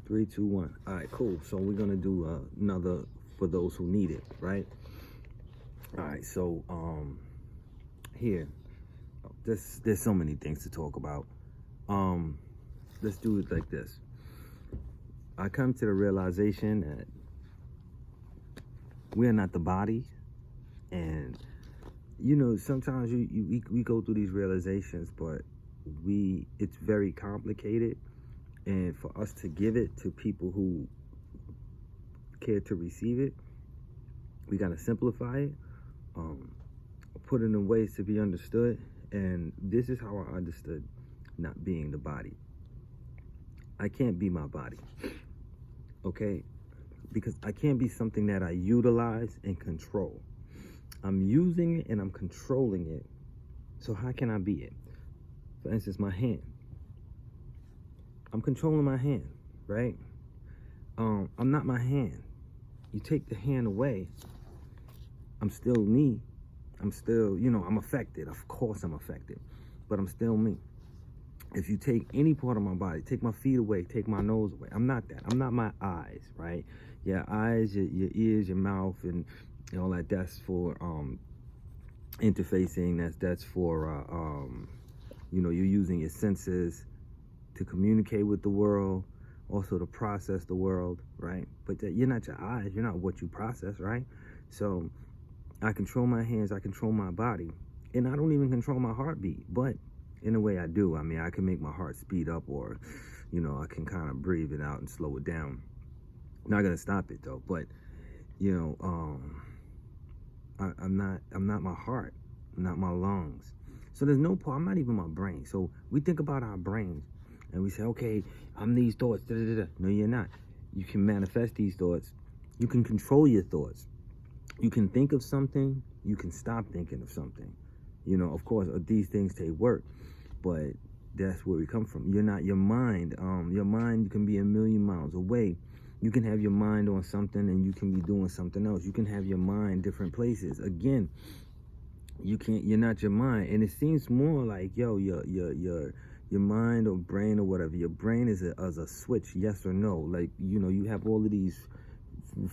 3, 2, 1. All right, cool. So we're gonna do another for those who need it, right? All right. So here, there's so many things to talk about. Let's do it like this. I come to the realization that we're not the body, and sometimes we go through these realizations, but it's very complicated, and for us to give it to people who care to receive it, we gotta simplify it, put it in ways to be understood. And this is how I understood not being the body. I can't be my body, okay? Because I can't be something that I utilize and control. I'm using it and I'm controlling it. So how can I be it? For instance, my hand. I'm controlling my hand, right? I'm not my hand. You take the hand away, I'm still me. I'm still, I'm affected. Of course I'm affected, but I'm still me. If you take any part of my body, take my feet away, take my nose away, I'm not that. I'm not my eyes, right? Your eyes, your ears, your mouth, and all that, that's for interfacing. That's for, you're using your senses to communicate with the world, also to process the world, right? But you're not your eyes, you're not what you process, right? So I control my hands, I control my body, and I don't even control my heartbeat, but in a way I do. I mean, I can make my heart speed up, or, I can kind of breathe it out and slow it down. Not gonna stop it though, but, I'm not my heart, I'm not my lungs. So there's no part, I'm not even my brain. So we think about our brains and we say, okay, I'm these thoughts, da, da, da. No, you're not. You can manifest these thoughts. You can control your thoughts. You can think of something, you can stop thinking of something. Of course, these things take work, but that's where we come from. You're not your mind. Your mind can be a million miles away. You can have your mind on something and you can be doing something else. You can have your mind different places. Again, you're not your mind. And it seems more like, your mind or brain or whatever. Your brain is a switch, yes or no. Like, you have all of these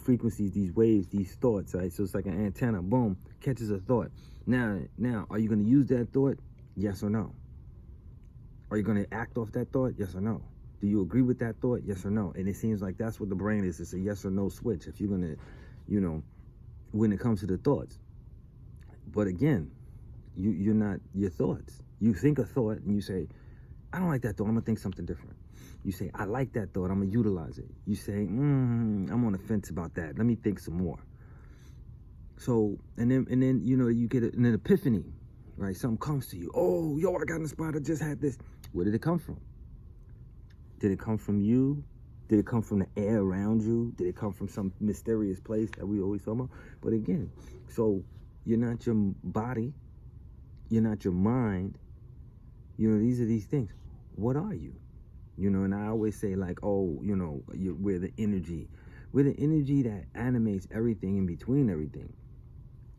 frequencies, these waves, these thoughts, right? So it's like an antenna, boom, catches a thought. Now, are you going to use that thought? Yes or no? Are you going to act off that thought? Yes or no? Do you agree with that thought? Yes or no? And it seems like that's what the brain is. It's a yes or no switch. If you're going to, when it comes to the thoughts. But again, you're not your thoughts. You think a thought and you say, I don't like that thought, I'm going to think something different. You say, I like that thought, I'm going to utilize it. You say, I'm on the fence about that, let me think some more. So, and then you get an epiphany, right? Something comes to you. Oh, I got in the spot, I just had this. Where did it come from? Did it come from you? Did it come from the air around you? Did it come from some mysterious place that we always talk about? But again, so you're not your body, you're not your mind. These are these things. What are you? And I always say, like, we're the energy. We're the energy that animates everything in between everything.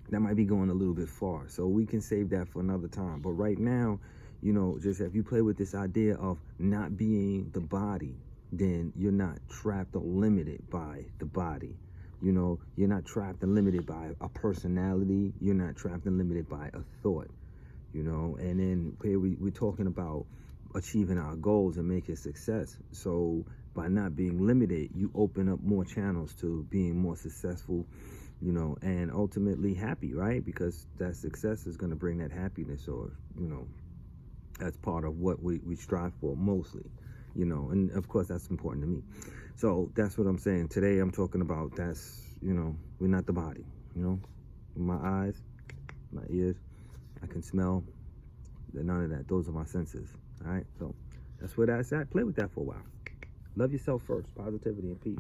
That might be going a little bit far, so we can save that for another time. But right now, just if you play with this idea of not being the body, then you're not trapped or limited by the body. You're not trapped and limited by a personality. You're not trapped and limited by a thought. And then here we're talking about achieving our goals and making success. So by not being limited, you open up more channels to being more successful, and ultimately happy, right? Because that success is going to bring that happiness, or, that's part of what we strive for mostly, and of course that's important to me. So that's what I'm saying. Today I'm talking about we're not the body, my eyes, my ears, I can smell, none of that. Those are my senses. All right, so that's where that's at. Play with that for a while. Love yourself first. Positivity and peace.